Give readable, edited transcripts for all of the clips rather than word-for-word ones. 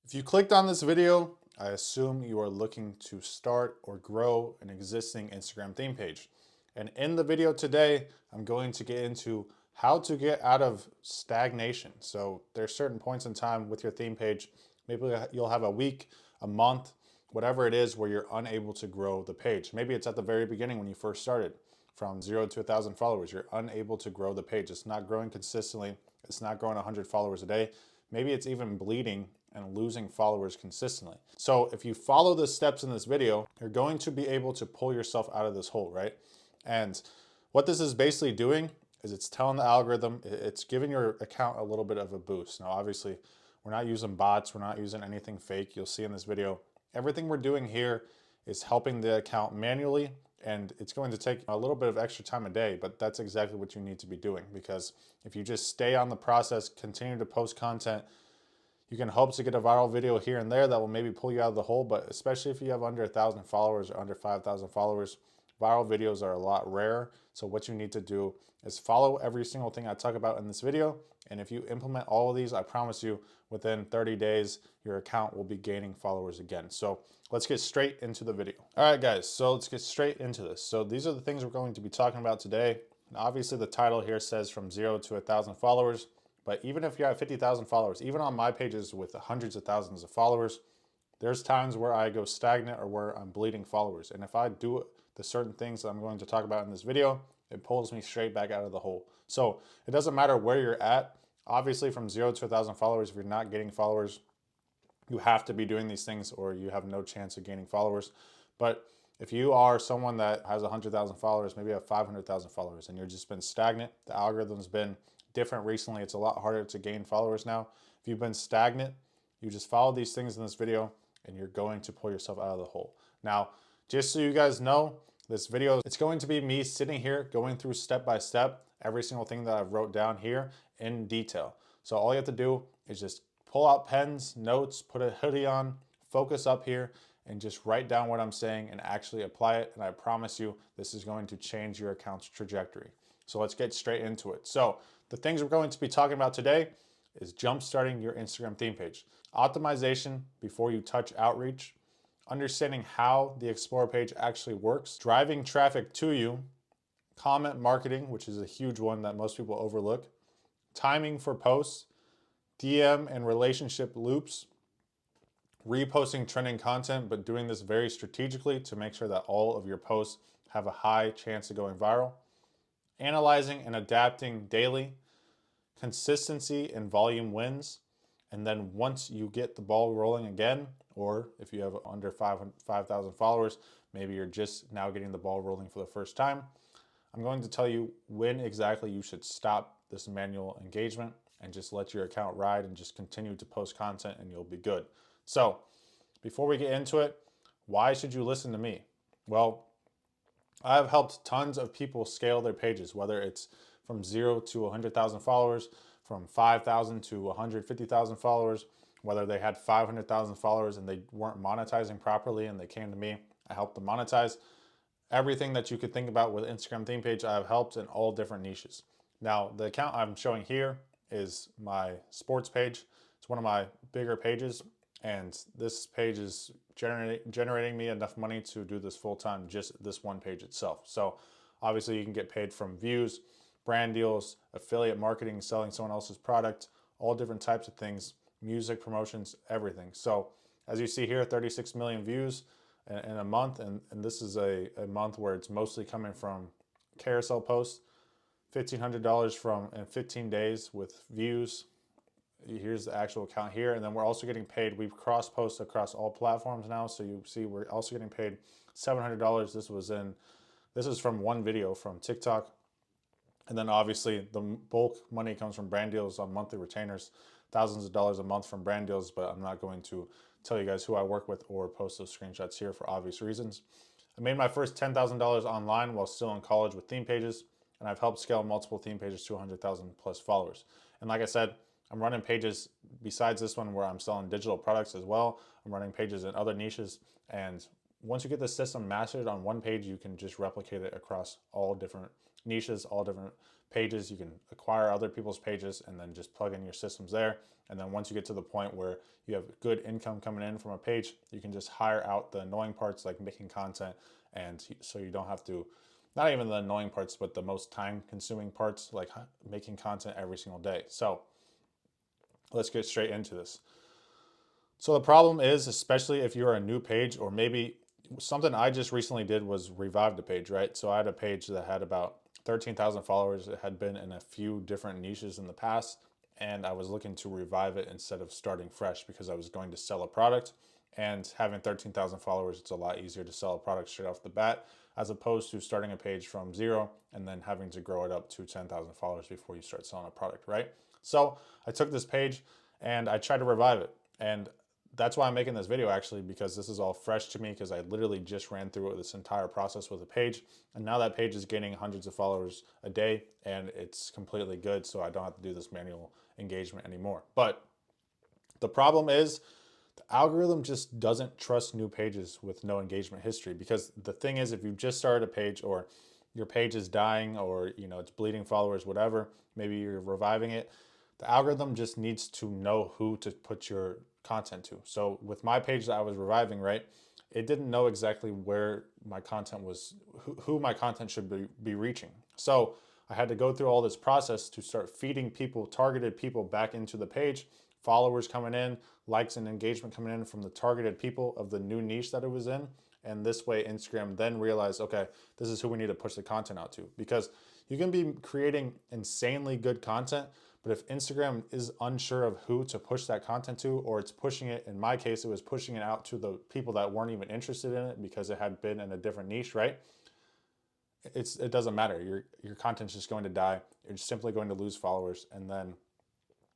If you clicked on this video, I assume you are looking to start or grow an existing Instagram theme page. And in the video today, I'm going to get into how to get out of stagnation. So there's certain points in time with your theme page, maybe you'll have a week, a month, whatever it is where you're unable to grow the page. Maybe it's at the very beginning when you first started, from 0 to 1,000 followers. You're unable to grow the page. It's not growing consistently. It's not growing 100 followers a day. Maybe it's even bleeding and losing followers consistently. So if you follow the steps in this video, you're going to be able to pull yourself out of this hole, right? And what this is basically doing is it's telling the algorithm, it's giving your account a little bit of a boost. Now, obviously, we're not using bots, we're not using anything fake. You'll see in this video, everything we're doing here is helping the account manually, and it's going to take a little bit of extra time a day, but that's exactly what you need to be doing, because if you just stay on the process, continue to post content, you can hope to get a viral video here and there that will maybe pull you out of the hole, but especially if you have under 1,000 followers or under 5,000 followers, viral videos are a lot rarer. So what you need to do is follow every single thing I talk about in this video. And if you implement all of these, I promise you within 30 days, your account will be gaining followers again. So let's get straight into the video. All right, guys, so let's get straight into this. So these are the things we're going to be talking about today. And obviously the title here says from 0 to 1,000 followers. But even if you have 50,000 followers, even on my pages with hundreds of thousands of followers, there's times where I go stagnant or where I'm bleeding followers. And if I do the certain things that I'm going to talk about in this video, it pulls me straight back out of the hole. So it doesn't matter where you're at. Obviously from 0 to 1,000 followers, if you're not getting followers, you have to be doing these things or you have no chance of gaining followers. But if you are someone that has 100,000 followers, maybe you have 500,000 followers and you're just been stagnant, the algorithm's been different recently. It's a lot harder to gain followers now. If you've been stagnant, you just follow these things in this video and you're going to pull yourself out of the hole. Now, just so you guys know, this video, it's going to be me sitting here going through step by step every single thing that I've wrote down here in detail. So all you have to do is just pull out pens, notes, put a hoodie on, focus up here, and just write down what I'm saying and actually apply it. And I promise you, this is going to change your account's trajectory. So let's get straight into it. So the things we're going to be talking about today is jump-starting your Instagram theme page, optimization before you touch outreach, understanding how the Explore page actually works, driving traffic to you, comment marketing, which is a huge one that most people overlook, timing for posts, DM and relationship loops, reposting trending content, but doing this very strategically to make sure that all of your posts have a high chance of going viral, analyzing and adapting daily, consistency and volume wins, and then once you get the ball rolling again, or if you have under 5,000 followers, maybe you're just now getting the ball rolling for the first time, I'm going to tell you when exactly you should stop this manual engagement and just let your account ride and just continue to post content and you'll be good. So before we get into it, why should you listen to me? Well, I have helped tons of people scale their pages, whether it's from 0 to 100,000 followers, from 5,000 to 150,000 followers, whether they had 500,000 followers and they weren't monetizing properly and they came to me, I helped them monetize. Everything that you could think about with Instagram theme page, I've helped in all different niches. Now, the account I'm showing here is my sports page. It's one of my bigger pages, and this page is generating me enough money to do this full time, just this one page itself. So obviously you can get paid from views, brand deals, affiliate marketing, selling someone else's product, all different types of things, music promotions, everything. So as you see here, 36 million views in a month, and this is a month where it's mostly coming from carousel posts, $1,500 from in 15 days with views. Here's the actual account here, and then we're also getting paid. We've cross post across all platforms now, so you see we're also getting paid $700. This is from one video from TikTok, and then obviously the bulk money comes from brand deals on monthly retainers, thousands of dollars a month from brand deals, but I'm not going to tell you guys who I work with or post those screenshots here for obvious reasons. I made my first $10,000 online while still in college with theme pages, and I've helped scale multiple theme pages to 100,000 plus followers. And like I said, I'm running pages besides this one where I'm selling digital products as well. I'm running pages in other niches, and once you get the system mastered on one page, you can just replicate it across all different niches, all different pages. You can acquire other people's pages and then just plug in your systems there. And then once you get to the point where you have good income coming in from a page, you can just hire out the annoying parts like making content. And so you don't have to, not even the annoying parts, but the most time consuming parts like making content every single day. So let's get straight into this. So the problem is, especially if you're a new page, or maybe something I just recently did was revive the page, right? So I had a page that had about 13,000 followers. It had been in a few different niches in the past, and I was looking to revive it instead of starting fresh because I was going to sell a product. And having 13,000 followers, it's a lot easier to sell a product straight off the bat, as opposed to starting a page from zero and then having to grow it up to 10,000 followers before you start selling a product, right? So I took this page and I tried to revive it. And that's why I'm making this video, actually, because this is all fresh to me, because I literally just ran through this entire process with a page, and now that page is gaining hundreds of followers a day, and it's completely good, so I don't have to do this manual engagement anymore. But the problem is the algorithm just doesn't trust new pages with no engagement history, because the thing is, if you've just started a page, or your page is dying, or it's bleeding followers, whatever, maybe you're reviving it, the algorithm just needs to know who to put your content to. So with my page that I was reviving, right, it didn't know exactly where my content was, who my content should be reaching. So I had to go through all this process to start feeding people, targeted people, back into the page, followers coming in, likes and engagement coming in from the targeted people of the new niche that it was in. And this way Instagram then realized, okay, this is who we need to push the content out to. Because you can be creating insanely good content, but if Instagram is unsure of who to push that content to, or it's pushing it, in my case, it was pushing it out to the people that weren't even interested in it because it had been in a different niche, right? It doesn't matter. Your content's just going to die. You're simply going to lose followers. And then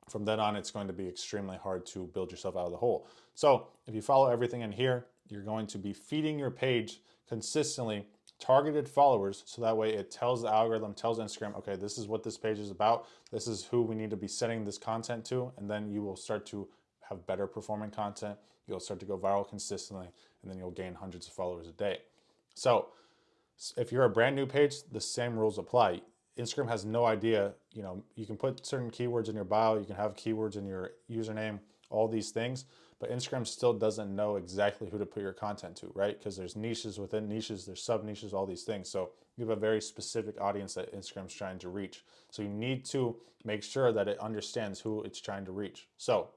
from then on, it's going to be extremely hard to build yourself out of the hole. So if you follow everything in here, you're going to be feeding your page consistently targeted followers, so that way it tells the algorithm, tells Instagram, okay, this is what this page is about, this is who we need to be sending this content to, and then you will start to have better performing content, you'll start to go viral consistently, and then you'll gain hundreds of followers a day. So if you're a brand new page, the same rules apply. Instagram has no idea, you can put certain keywords in your bio, you can have keywords in your username, all these things, but Instagram still doesn't know exactly who to put your content to, right? Because there's niches within niches, there's sub niches, all these things. So you have a very specific audience that Instagram's trying to reach. So you need to make sure that it understands who it's trying to reach. So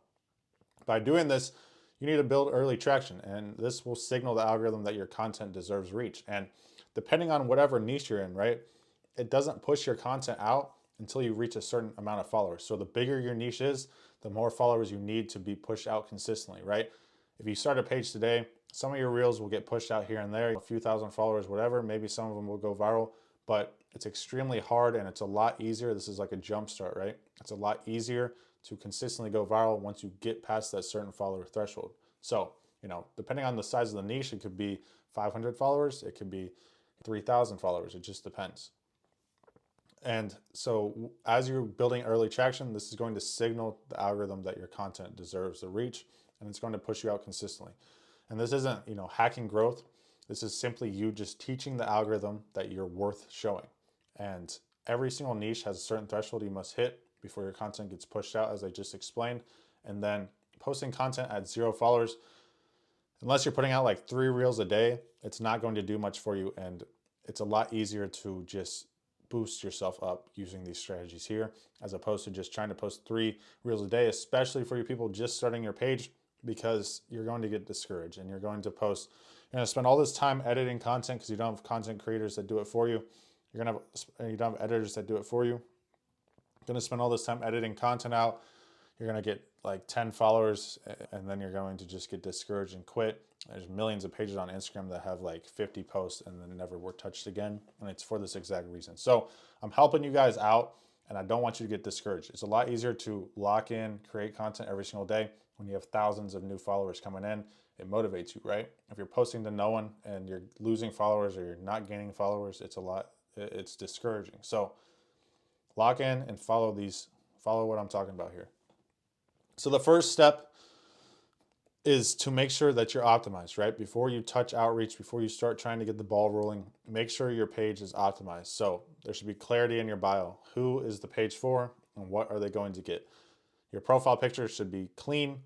by doing this, you need to build early traction, and this will signal the algorithm that your content deserves reach. And depending on whatever niche you're in, right, it doesn't push your content out until you reach a certain amount of followers. So the bigger your niche is, the more followers you need to be pushed out consistently, right? If you start a page today, some of your reels will get pushed out here and there, a few thousand followers, whatever, maybe some of them will go viral, but it's extremely hard, and it's a lot easier. This is like a jumpstart, right? It's a lot easier to consistently go viral once you get past that certain follower threshold. So, depending on the size of the niche, it could be 500 followers, it could be 3,000 followers, it just depends. And so as you're building early traction, this is going to signal the algorithm that your content deserves the reach, and it's going to push you out consistently. And this isn't, hacking growth. This is simply you just teaching the algorithm that you're worth showing. And every single niche has a certain threshold you must hit before your content gets pushed out, as I just explained. And then posting content at 0 followers, unless you're putting out like 3 reels a day, it's not going to do much for you. And it's a lot easier to just boost yourself up using these strategies here, as opposed to just trying to post 3 reels a day, especially for you people just starting your page, because you're going to get discouraged, and you're going to spend all this time editing content because you don't have content creators that do it for you. You don't have editors that do it for you. You're going to spend all this time editing content out. You're going to get like 10 followers, and then you're going to just get discouraged and quit. There's millions of pages on Instagram that have like 50 posts and then never were touched again. And it's for this exact reason. So I'm helping you guys out, and I don't want you to get discouraged. It's a lot easier to lock in, create content every single day when you have thousands of new followers coming in. It motivates you, right? If you're posting to no one and you're losing followers, or you're not gaining followers, it's discouraging. So lock in and follow what I'm talking about here. So the first step is to make sure that you're optimized, right? Before you touch outreach, before you start trying to get the ball rolling, make sure your page is optimized. So there should be clarity in your bio. Who is the page for, and what are they going to get? Your profile picture should be clean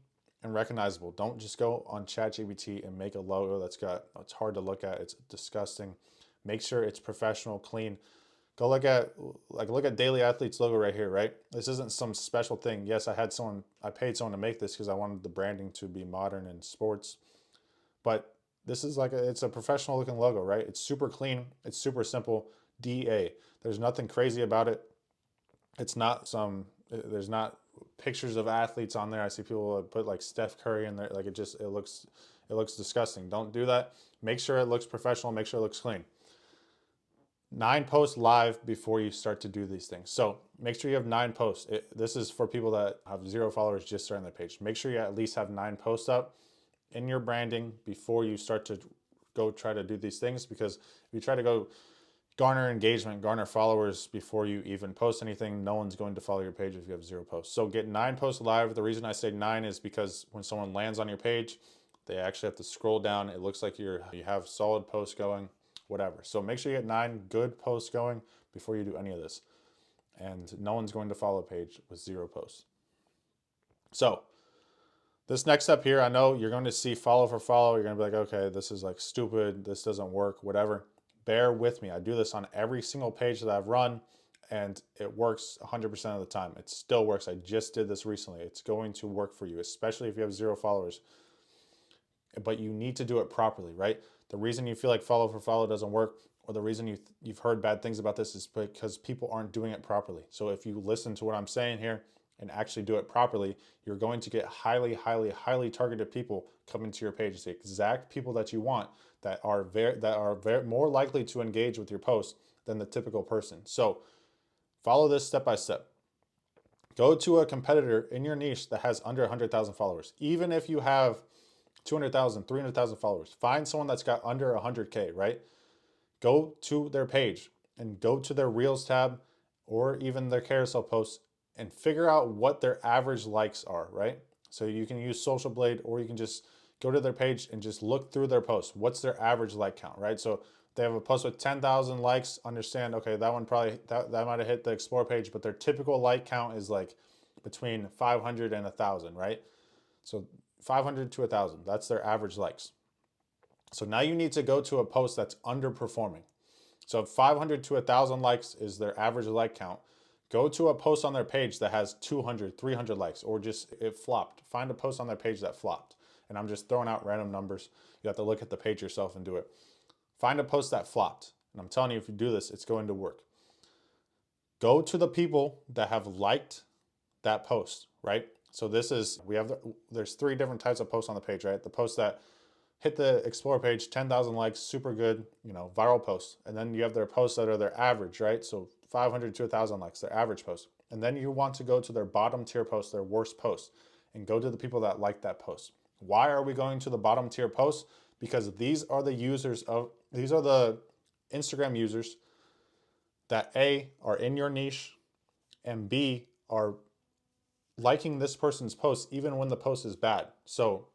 and recognizable. Don't just go on ChatGPT and make a logo it's hard to look at, it's disgusting. Make sure it's professional, clean. Go look at Daily Athlete's logo right here, right? This isn't some special thing. Yes, I paid someone to make this because I wanted the branding to be modern in sports. But this is it's a professional looking logo, right? It's super clean, it's super simple. DA. There's nothing crazy about it. There's not pictures of athletes on there. I see people put like Steph Curry in there. It looks disgusting. Don't do that. Make sure it looks professional, make sure it looks clean. 9 posts live before you start to do these things. So make sure you have 9 posts. This is for people that have 0 followers just starting their page. Make sure you at least have 9 posts up in your branding before you start to go try to do these things, because if you try to go garner engagement, garner followers before you even post anything, no one's going to follow your page if you have 0 posts. So get 9 posts live. The reason I say 9 is because when someone lands on your page, they actually have to scroll down. It looks like you have solid posts going, whatever. So make sure you get 9 good posts going before you do any of this. And no one's going to follow a page with 0 posts. So this next step here, I know you're going to see follow for follow. You're going to be like, okay, this is like stupid. This doesn't work, whatever. Bear with me. I do this on every single page that I've run, and it works 100% of the time. It still works. I just did this recently. It's going to work for you, especially if you have 0 followers. But you need to do it properly, right? The reason you feel like follow for follow doesn't work, or the reason you've heard bad things about this, is because people aren't doing it properly. So if you listen to what I'm saying here and actually do it properly, you're going to get highly, highly, highly targeted people coming to your page. The exact people that you want, that are very more likely to engage with your post than the typical person. So follow this step by step. Go to a competitor in your niche that has under 100,000 followers. Even if you have 200,000, 300,000 followers, find someone that's got under 100K, right? Go to their page and go to their Reels tab or even their carousel posts and figure out what their average likes are, right? So you can use Social Blade, or you can just go to their page and just look through their posts. What's their average like count, right? So they have a post with 10,000 likes, understand, okay, that one probably, that might have hit the explore page, but their typical like count is like between 500 and 1,000, right? So 500 to 1,000, that's their average likes. So now you need to go to a post that's underperforming. So 500 to 1,000 likes is their average like count. Go to a post on their page that has 200, 300 likes, or just it flopped. Find a post on their page that flopped. And I'm just throwing out random numbers. You have to look at the page yourself and do it. Find a post that flopped. And I'm telling you, if you do this, it's going to work. Go to the people that have liked that post, right? So there's 3 different types of posts on the page, right? The posts that hit the explore page, 10,000 likes, super good, viral posts. And then you have their posts that are their average, right? So 500 to 1,000 likes, their average post. And then you want to go to their bottom tier posts, their worst posts, and go to the people that like that post. Why are we going to the bottom tier posts? Because these are the Instagram users that A, are in your niche, and B, are liking this person's post even when the post is bad. So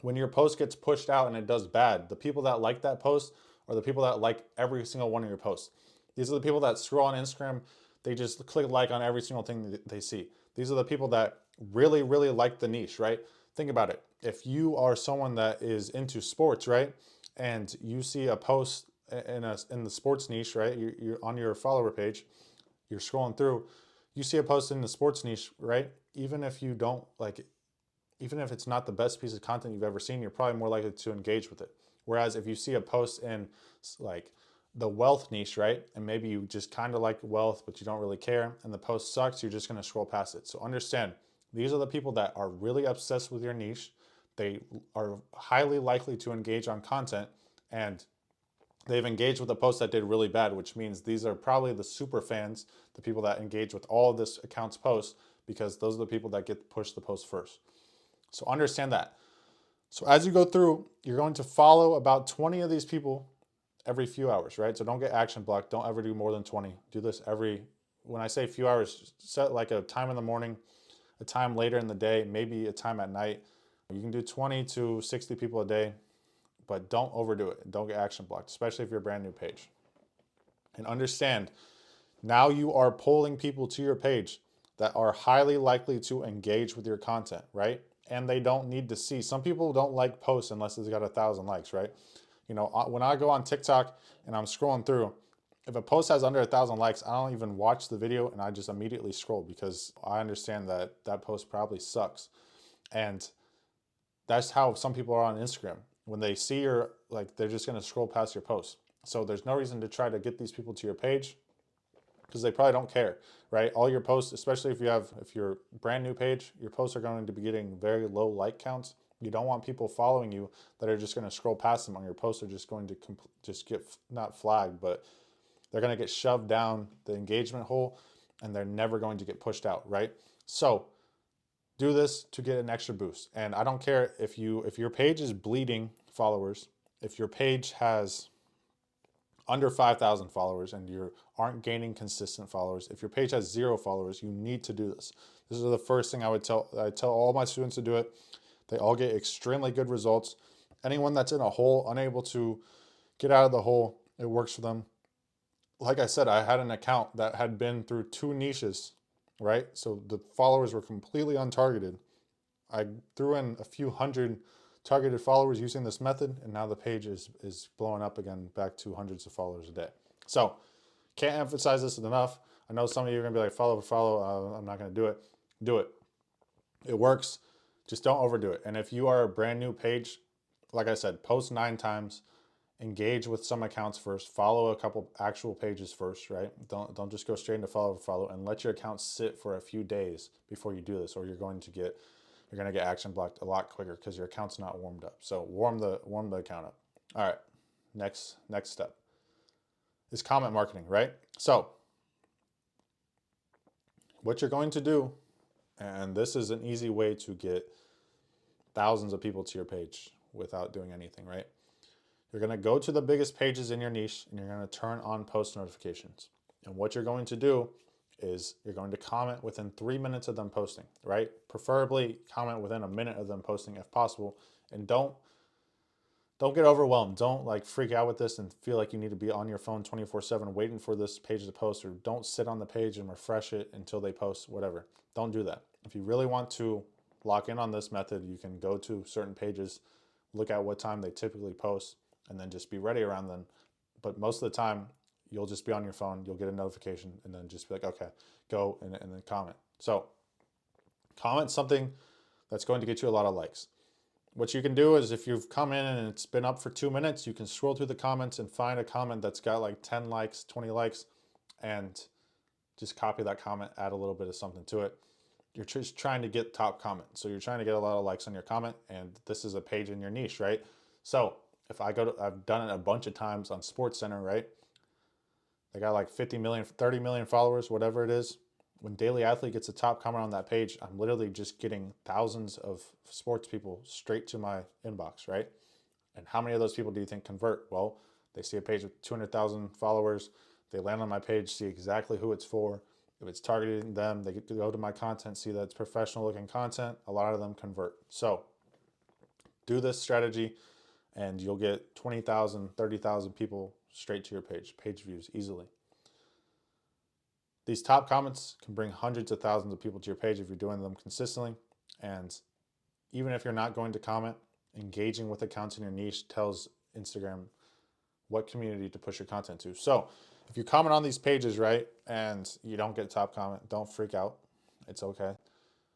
when your post gets pushed out and it does bad, the people that like that post are the people that like every single one of your posts. These are the people that scroll on Instagram, they just click like on every single thing that they see. These are the people that really, really like the niche, right? Think about it. If you are someone that is into sports, right, and you see a post in the sports niche, right, you're on your follower page, you're scrolling through, you see a post in the sports niche, right? Even if it's not the best piece of content you've ever seen, you're probably more likely to engage with it. Whereas if you see a post in like the wealth niche, right, and maybe you just kind of like wealth, but you don't really care, and the post sucks, you're just going to scroll past it. So understand, these are the people that are really obsessed with your niche. They are highly likely to engage on content, and they've engaged with a post that did really bad, which means these are probably the super fans, the people that engage with all of this account's posts, because those are the people that get pushed the post first. So understand that. So as you go through, you're going to follow about 20 of these people every few hours, right? So don't get action blocked. Don't ever do more than 20. Do this when I say few hours, set like a time in the morning, a time later in the day, maybe a time at night. You can do 20 to 60 people a day, but don't overdo it. Don't get action blocked, especially if you're a brand new page. And understand, now you are pulling people to your page that are highly likely to engage with your content, right? And they don't need to see. Some people don't like posts unless it's got 1,000 likes, right? You know, when I go on TikTok and I'm scrolling through, if a post has under 1,000 likes, I don't even watch the video and I just immediately scroll because I understand that that post probably sucks. And that's how some people are on Instagram. When they see your, like, they're just going to scroll past your post. So there's no reason to try to get these people to your page because they probably don't care, right? All your posts, especially if you're brand new page, your posts are going to be getting very low like counts. You don't want people following you that are just going to scroll past them on your posts. Are just going to just get not flagged, but they're going to get shoved down the engagement hole and they're never going to get pushed out, right? So do this to get an extra boost. And I don't care if your page is bleeding followers, if your page has under 5,000 followers and you aren't gaining consistent followers, if your page has 0 followers, you need to do this. This is the first thing I tell all my students to do it. They all get extremely good results. Anyone that's in a hole, unable to get out of the hole, it works for them. Like I said, I had an account that had been through 2 niches, right? So the followers were completely untargeted. I threw in a few hundred targeted followers using this method, and now the page is blowing up again, back to hundreds of followers a day. So can't emphasize this enough. I know some of you are gonna be like, follow for follow, I'm not gonna do it. Do it. It works. Just don't overdo it. And if you are a brand new page, like I said, post 9 times, engage with some accounts first, follow a couple actual pages first, right? Don't just go straight into follow for follow, and let your account sit for a few days before you do this, or you're going to get action blocked a lot quicker because your account's not warmed up. So warm the account up. All right, next step is comment marketing, right? So what you're going to do, and this is an easy way to get thousands of people to your page without doing anything, right? You're going to go to the biggest pages in your niche and you're going to turn on post notifications. And what you're going to do is you're going to comment within 3 minutes of them posting, right? Preferably comment within a minute of them posting if possible. And don't get overwhelmed. Don't like freak out with this and feel like you need to be on your phone 24/7 waiting for this page to post, or don't sit on the page and refresh it until they post, whatever. Don't do that. If you really want to lock in on this method, you can go to certain pages, look at what time they typically post, and then just be ready around them. But most of the time, you'll just be on your phone, you'll get a notification, and then just be like, okay, go and then comment. So comment something that's going to get you a lot of likes. What you can do is if you've come in and it's been up for 2 minutes, you can scroll through the comments and find a comment that's got like 10 likes, 20 likes, and just copy that comment, add a little bit of something to it. You're just trying to get top comment. So you're trying to get a lot of likes on your comment, and this is a page in your niche, right? So if I I've done it a bunch of times on Sports Center, right? They got like 50 million, 30 million followers, whatever it is. When Daily Athlete gets a top comment on that page, I'm literally just getting thousands of sports people straight to my inbox, right? And how many of those people do you think convert? Well, they see a page with 200,000 followers. They land on my page, see exactly who it's for. If it's targeting them, they get to go to my content, see that it's professional looking content. A lot of them convert. So do this strategy and you'll get 20,000, 30,000 people straight to your page views easily. These top comments can bring hundreds of thousands of people to your page if you're doing them consistently. And even if you're not going to comment, engaging with accounts in your niche tells Instagram what community to push your content to. So if you comment on these pages, right, and you don't get a top comment, don't freak out. It's okay.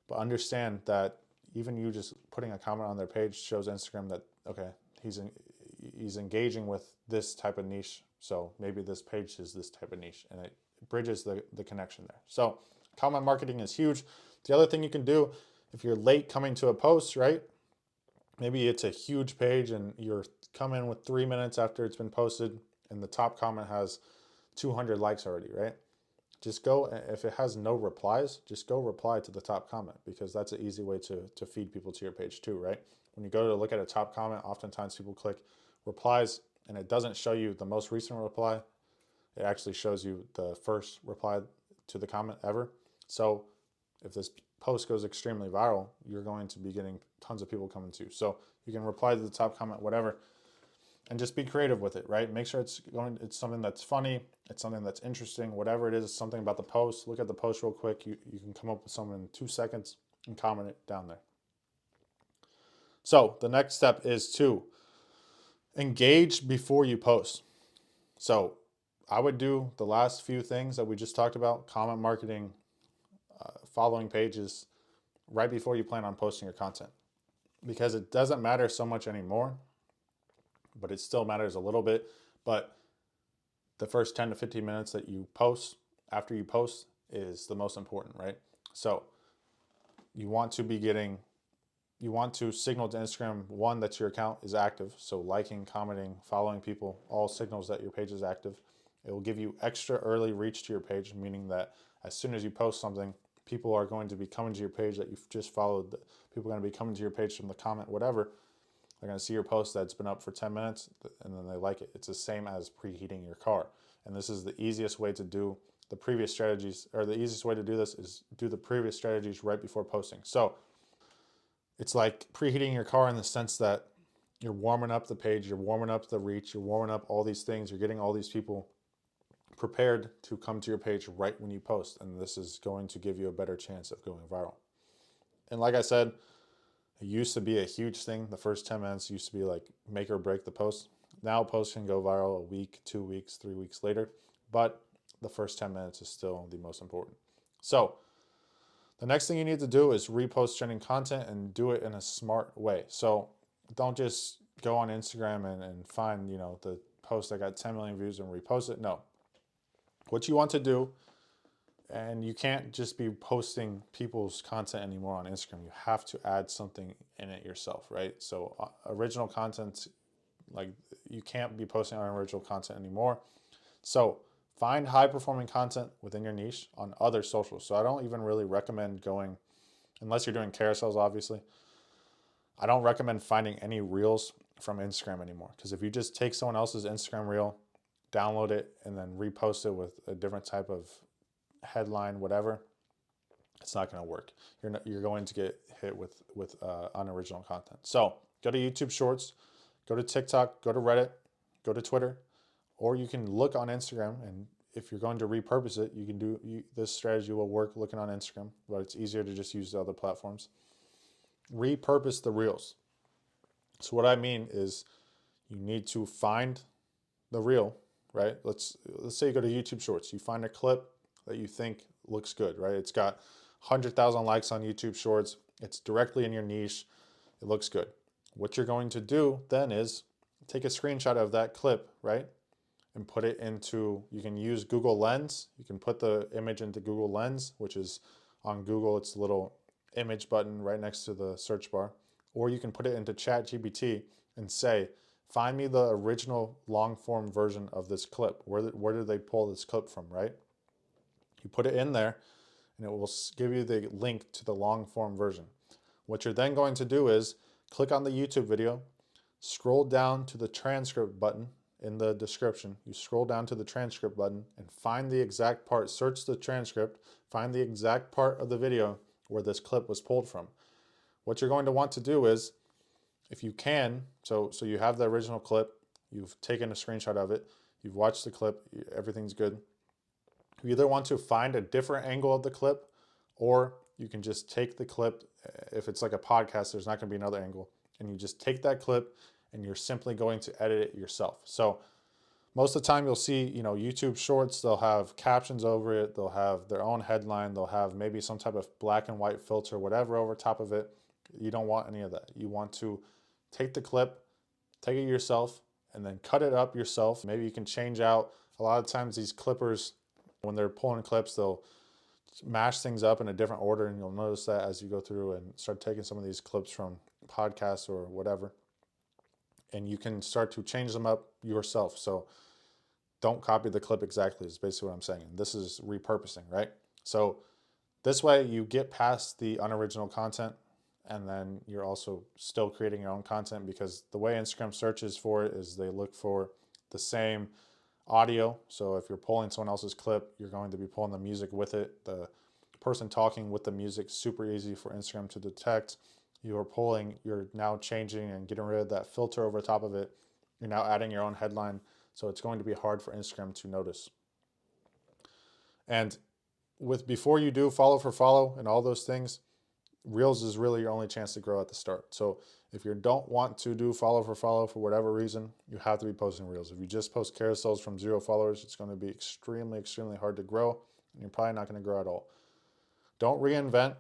But understand that even you just putting a comment on their page shows Instagram that, okay, he's engaging with this type of niche. So maybe this page is this type of niche, and it bridges the connection there. So comment marketing is huge. The other thing you can do, if you're late coming to a post, right? Maybe it's a huge page and you're coming with 3 minutes after it's been posted and the top comment has 200 likes already, right? Just go, if it has no replies, just go reply to the top comment, because that's an easy way to feed people to your page too, right? When you go to look at a top comment, oftentimes people click replies and it doesn't show you the most recent reply. It actually shows you the first reply to the comment ever. So if this post goes extremely viral, you're going to be getting tons of people coming to you. So you can reply to the top comment, whatever. and just be creative with it, right? Make sure it's something that's funny, it's something that's interesting, whatever it is, something about the post. Look at the post real quick. You can come up with something in 2 seconds and comment it down there. So the next step is to engage before you post. So I would do the last few things that we just talked about: comment marketing, following pages, right before you plan on posting your content. Because it doesn't matter so much anymore, but it still matters a little bit. But the first 10 to 15 minutes that you post, after you post, is the most important, right? So you want to signal to Instagram, one, that your account is active. So liking, commenting, following people, all signals that your page is active. It will give you extra early reach to your page, meaning that as soon as you post something, people are going to be coming to your page that you've just followed. People are going to be coming to your page from the comment, whatever. They're going to see your post that's been up for 10 minutes and then they like it. It's the same as preheating your car. And this is the easiest way to do the previous strategies, or the easiest way to do this is do the previous strategies right before posting. So it's like preheating your car in the sense that you're warming up the page, you're warming up the reach, you're warming up all these things, you're getting all these people prepared to come to your page right when you post. And this is going to give you a better chance of going viral. And like I said, it used to be a huge thing. The first 10 minutes used to be like make or break the post. Now posts can go viral a week, 2 weeks, 3 weeks later, but the first 10 minutes is still the most important. So the next thing you need to do is repost trending content and do it in a smart way. So don't just go on Instagram and find, the post that got 10 million views and repost it. No. What you want to do, and you can't just be posting people's content anymore on Instagram. You have to add something in it yourself, right? So original content, like you can't be posting unoriginal content anymore. So find high performing content within your niche on other socials. So I don't even really recommend going, unless you're doing carousels, obviously. I don't recommend finding any reels from Instagram anymore. Because if you just take someone else's Instagram reel, download it, and then repost it with a different type of headline, whatever, it's not going to work. You're going to get hit with unoriginal content. So go to YouTube Shorts, go to TikTok, go to Reddit, go to Twitter, or you can look on Instagram. And if you're going to repurpose it, you can do this strategy will work looking on Instagram, but it's easier to just use the other platforms. Repurpose the reels. So what I mean is you need to find the reel, right? Let's say you go to YouTube Shorts, you find a clip that you think looks good, right? It's got 100,000 likes on YouTube Shorts. It's directly in your niche. It looks good. What you're going to do then is take a screenshot of that clip, right? And put it into, you can use Google Lens. You can put the image into Google Lens, which is on Google. It's the little image button right next to the search bar. Or you can put it into ChatGPT and say, find me the original long form version of this clip. Where did they pull this clip from, right? You put it in there and it will give you the link to the long form version. What you're then going to do is click on the YouTube video, scroll down to the transcript button in the description. You scroll down to the transcript button and find the exact part, search the transcript, find the exact part of the video where this clip was pulled from. What you're going to want to do is, if you can, so you have the original clip, you've taken a screenshot of it, you've watched the clip, everything's good. You either want to find a different angle of the clip, or you can just take the clip. If it's like a podcast, there's not going to be another angle, and you just take that clip and you're simply going to edit it yourself. So most of the time you'll see, YouTube Shorts, they'll have captions over it, they'll have their own headline, they'll have maybe some type of black and white filter, whatever over top of it. You don't want any of that. You want to take the clip, take it yourself, and then cut it up yourself. Maybe you can change out, a lot of times these clippers, when they're pulling clips, they'll mash things up in a different order, and you'll notice that as you go through and start taking some of these clips from podcasts or whatever, and you can start to change them up yourself. So don't copy the clip exactly, is basically what I'm saying. And this is repurposing, right? So this way you get past the unoriginal content, and then you're also still creating your own content, because the way Instagram searches for it is they look for the same audio. So if you're pulling someone else's clip, you're going to be pulling the music with it. The person talking with the music, super easy for Instagram to detect. You're now changing and getting rid of that filter over top of it. You're now adding your own headline, so it's going to be hard for Instagram to notice. And before you do follow for follow and all those things, Reels is really your only chance to grow at the start. So if you don't want to do follow for whatever reason, you have to be posting Reels. If you just post carousels from 0 followers, it's going to be extremely, extremely hard to grow, and you're probably not going to grow at all. Don't reinvent,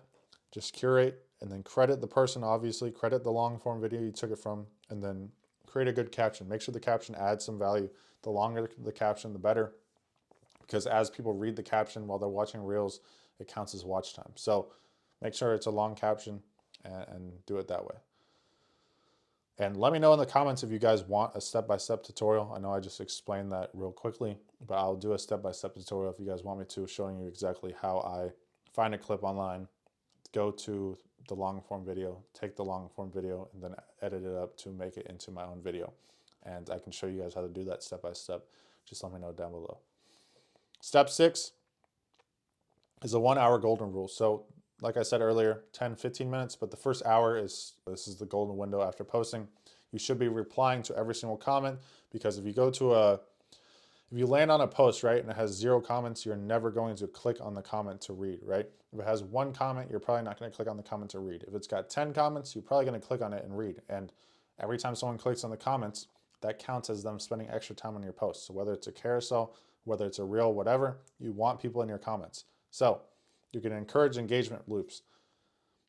just curate, and then credit the person, obviously, credit the long form video you took it from, and then create a good caption. Make sure the caption adds some value. The longer the caption, the better, because as people read the caption while they're watching Reels, it counts as watch time. So make sure it's a long caption and do it that way. And let me know in the comments if you guys want a step-by-step tutorial. I know I just explained that real quickly, but I'll do a step-by-step tutorial if you guys want me to, showing you exactly how I find a clip online, go to the long form video, take the long form video, and then edit it up to make it into my own video. And I can show you guys how to do that step by step. Just let me know down below. Step 6 is a 1 hour golden rule. So like I said earlier, 10-15 minutes, but the first hour this is the golden window after posting. You should be replying to every single comment, because if you go to if you land on a post, right, and it has 0 comments, you're never going to click on the comment to read, right? If it has 1 comment, you're probably not going to click on the comment to read. If it's got 10 comments, you're probably going to click on it and read. And every time someone clicks on the comments, that counts as them spending extra time on your post. So whether it's a carousel, whether it's a reel, whatever, you want people in your comments. So you can encourage engagement loops.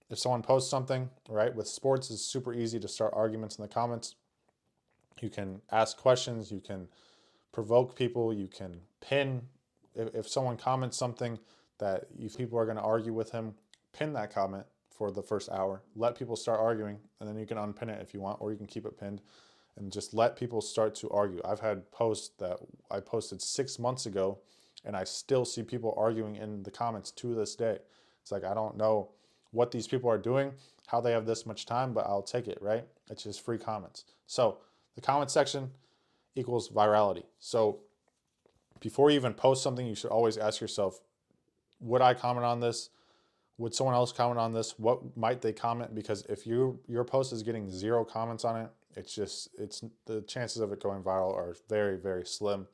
If someone posts something, right, with sports, it's super easy to start arguments in the comments. You can ask questions, you can provoke people, you can pin. If someone comments something that people are going to argue with him, pin that comment for the first hour. Let people start arguing, and then you can unpin it if you want, or you can keep it pinned and just let people start to argue. I've had posts that I posted 6 months ago, and I still see people arguing in the comments to this day. It's like, I don't know what these people are doing, how they have this much time, but I'll take it, right? It's just free comments. So the comment section equals virality. So before you even post something, you should always ask yourself, would I comment on this? Would someone else comment on this? What might they comment? Because if your post is getting 0 comments on it, it's the chances of it going viral are very, very slim.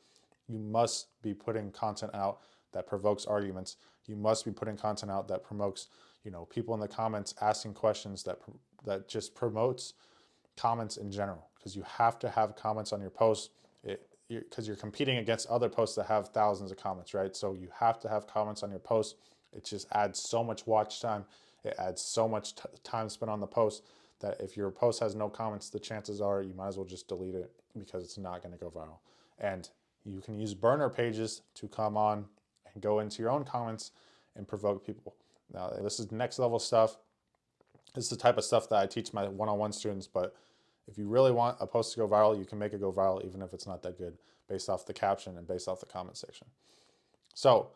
You must be putting content out that provokes arguments. You must be putting content out that promotes, people in the comments asking questions, that just promotes comments in general, because you have to have comments on your post, because you're competing against other posts that have thousands of comments, right? So you have to have comments on your post. It just adds so much watch time. It adds so much time spent on the post that if your post has no comments, the chances are you might as well just delete it, because it's not going to go viral. And you can use burner pages to come on and go into your own comments and provoke people. Now, this is next level stuff. This is the type of stuff that I teach my one-on-one students, but if you really want a post to go viral, you can make it go viral even if it's not that good, based off the caption and based off the comment section. So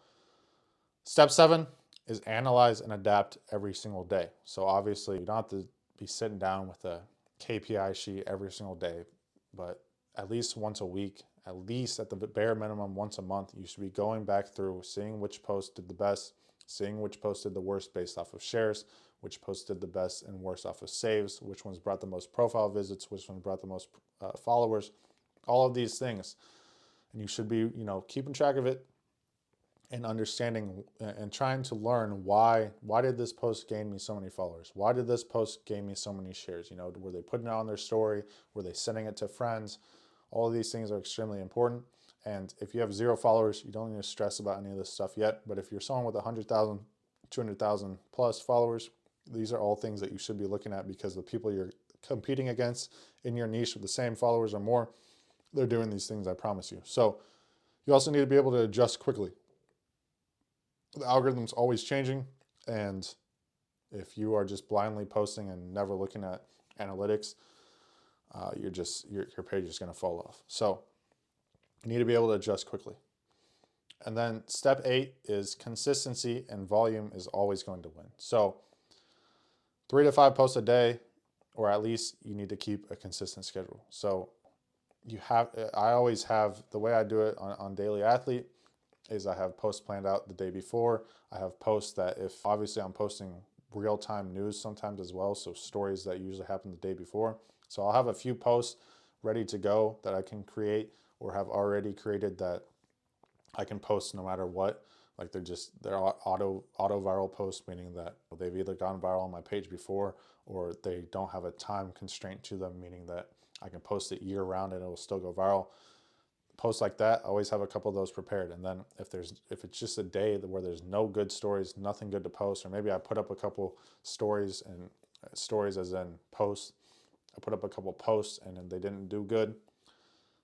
step 7 is analyze and adapt every single day. So obviously you don't have to be sitting down with a KPI sheet every single day, but at least once a week, at least at the bare minimum once a month, you should be going back through, seeing which post did the best, seeing which post did the worst based off of shares, which posts did the best and worst off of saves, which ones brought the most profile visits, which ones brought the most followers, all of these things. And you should be, keeping track of it and understanding and trying to learn why did this post gain me so many followers? Why did this post gain me so many shares? Were they putting it on their story? Were they sending it to friends? All of these things are extremely important. And if you have 0 followers, you don't need to stress about any of this stuff yet. But if you're someone with 100,000, 200,000 plus followers, these are all things that you should be looking at, because the people you're competing against in your niche with the same followers or more, they're doing these things, I promise you. So you also need to be able to adjust quickly. The algorithm's always changing, and if you are just blindly posting and never looking at analytics, your page is going to fall off. So you need to be able to adjust quickly. And then step 8 is consistency, and volume is always going to win. So 3 to 5 posts a day, or at least you need to keep a consistent schedule. So I always have, the way I do it on Daily Athlete is I have posts planned out the day before. I have posts that, if obviously I'm posting real-time news sometimes as well, so stories that usually happen the day before. So I'll have a few posts ready to go that I can create or have already created that I can post no matter what. Like they're auto viral posts, meaning that they've either gone viral on my page before or they don't have a time constraint to them, meaning that I can post it year round and it will still go viral. Posts like that, I always have a couple of those prepared. And then if it's just a day where there's no good stories, nothing good to post, or maybe I put up a couple stories, and stories as in posts, I put up a couple posts and then they didn't do good,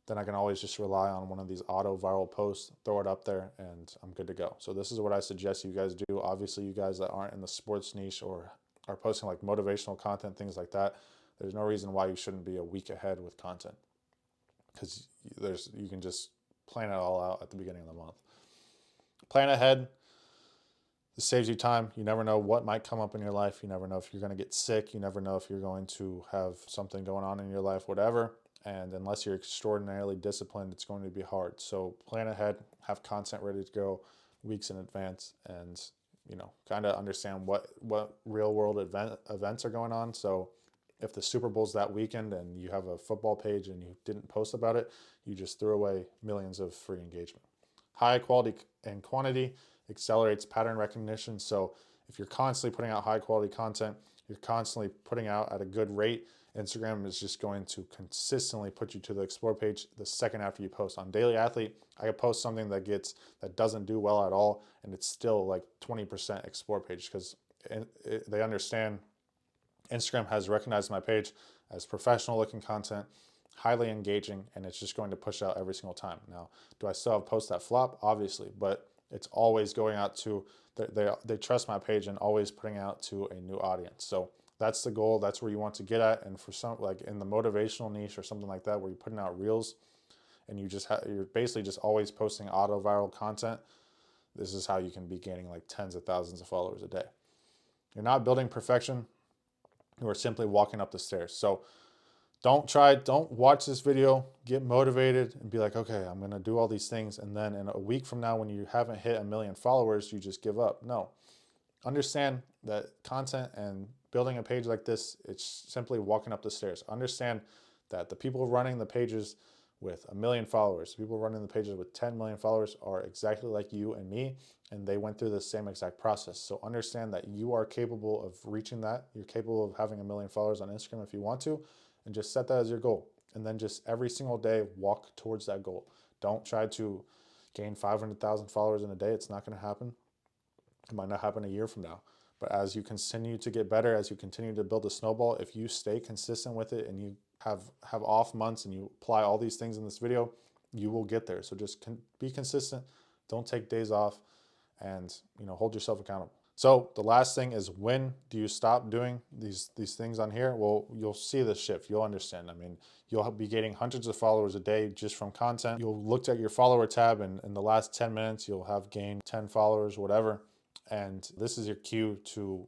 then I can always just rely on one of these auto viral posts, throw it up there, and I'm good to go. So this is what I suggest you guys do. Obviously, you guys that aren't in the sports niche or are posting like motivational content, things like that, there's no reason why you shouldn't be a week ahead with content, because you can just plan it all out at the beginning of the month. Plan ahead. This saves you time. You never know what might come up in your life. You never know if you're going to get sick. You never know if you're going to have something going on in your life, whatever. And unless you're extraordinarily disciplined, it's going to be hard. So plan ahead, have content ready to go weeks in advance, and kind of understand what real world events are going on. So if the Super Bowl's that weekend and you have a football page and you didn't post about it, you just threw away millions of free engagement. High quality and quantity accelerates pattern recognition. So if you're constantly putting out high quality content, you're constantly putting out at a good rate, Instagram is just going to consistently put you to the explore page the second after you post. On Daily Athlete, I could post something that doesn't do well at all, and it's still like 20% explore page, because they understand Instagram has recognized my page as professional looking content, highly engaging, and it's just going to push out every single time. Now, do I still have posts that flop? Obviously, but it's always going out to, they trust my page and always putting out to a new audience. So that's the goal. That's where you want to get at. And for some, like in the motivational niche or something like that, where you're putting out reels and you're basically just always posting auto viral content, this is how you can be gaining like tens of thousands of followers a day. You're not building perfection. You are simply walking up the stairs. So don't watch this video, get motivated and be like, okay, I'm going to do all these things. And then in a week from now, when you haven't hit 1 million followers, you just give up. No, understand that content and building a page like this, it's simply walking up the stairs. Understand that the people running the pages with 1 million followers, people running the pages with 10 million followers are exactly like you and me, and they went through the same exact process. So understand that you are capable of reaching that. You're capable of having 1 million followers on Instagram if you want to, and just set that as your goal. And then just every single day, walk towards that goal. Don't try to gain 500,000 followers in a day. It's not going to happen. It might not happen a year from now. But as you continue to get better, as you continue to build a snowball, if you stay consistent with it and you have off months and you apply all these things in this video, you will get there. So just be consistent. Don't take days off, and hold yourself accountable. So the last thing is, when do you stop doing these things on here? Well, you'll see the shift. You'll understand. I mean, you'll be getting hundreds of followers a day just from content. You'll look at your follower tab, and in the last 10 minutes, you'll have gained 10 followers, whatever. And this is your cue to,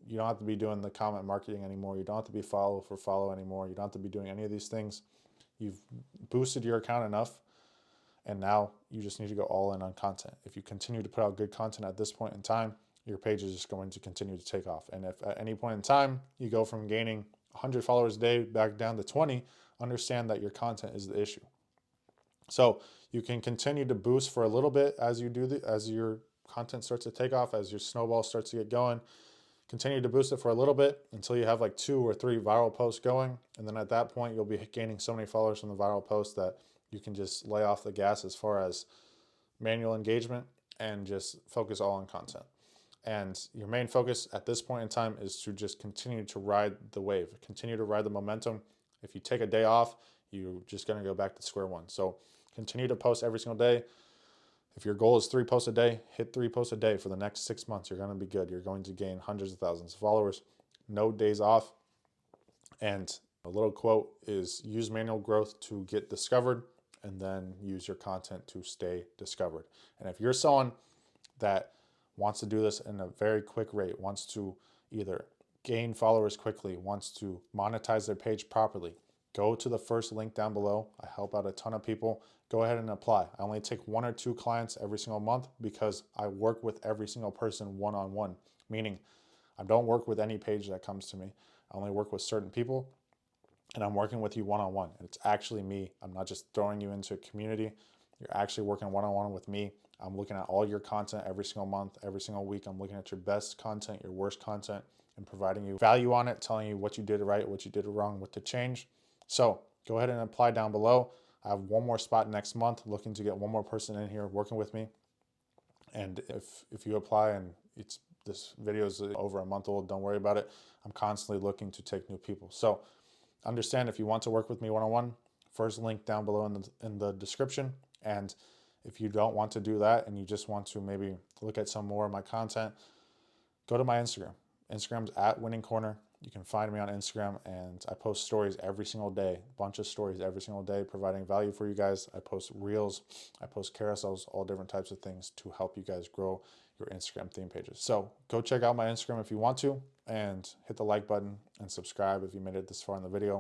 you don't have to be doing the comment marketing anymore. You don't have to be follow for follow anymore. You don't have to be doing any of these things. You've boosted your account enough, and now you just need to go all in on content. If you continue to put out good content at this point in time, your page is just going to continue to take off. And if at any point in time you go from gaining 100 followers a day back down to 20, understand that your content is the issue. So you can continue to boost for a little bit as your content starts to take off, as your snowball starts to get going. Continue to boost it for a little bit until you have like 2 or 3 viral posts going. And then at that point, you'll be gaining so many followers from the viral posts that you can just lay off the gas as far as manual engagement and just focus all on content. And your main focus at this point in time is to just continue to ride the wave, continue to ride the momentum. If you take a day off, you're just going to go back to square one. So continue to post every single day. If your goal is 3 posts a day, hit 3 posts a day for the next 6 months. You're going to be good. You're going to gain hundreds of thousands of followers. No days off. And a little quote is, use manual growth to get discovered, and then use your content to stay discovered. And if you're someone that wants to do this in a very quick rate, wants to either gain followers quickly, wants to monetize their page properly, go to the first link down below. I help out a ton of people. Go ahead and apply. I only take 1 or 2 clients every single month because I work with every single person one-on-one, meaning I don't work with any page that comes to me. I only work with certain people. and I'm working with you one-on-one. It's actually me. I'm not just throwing you into a community. You're actually working one-on-one with me. I'm looking at all your content every single month, every single week. I'm looking at your best content, your worst content, and providing you value on it, telling you what you did right, what you did wrong, what to change. So go ahead and apply down below. I have one more spot next month, looking to get one more person in here working with me. And if you apply and this video is over a month old, don't worry about it. I'm constantly looking to take new people. So understand, if you want to work with me one-on-one, first link down below in the description. And if you don't want to do that and you just want to maybe look at some more of my content, go to my Instagram. Instagram's at Winning Corner. You can find me on Instagram, and I post stories every single day, a bunch of stories every single day, providing value for you guys. I post reels, I post carousels, all different types of things to help you guys grow your Instagram theme pages. So go check out my Instagram if you want to, and hit the like button and subscribe if you made it this far in the video.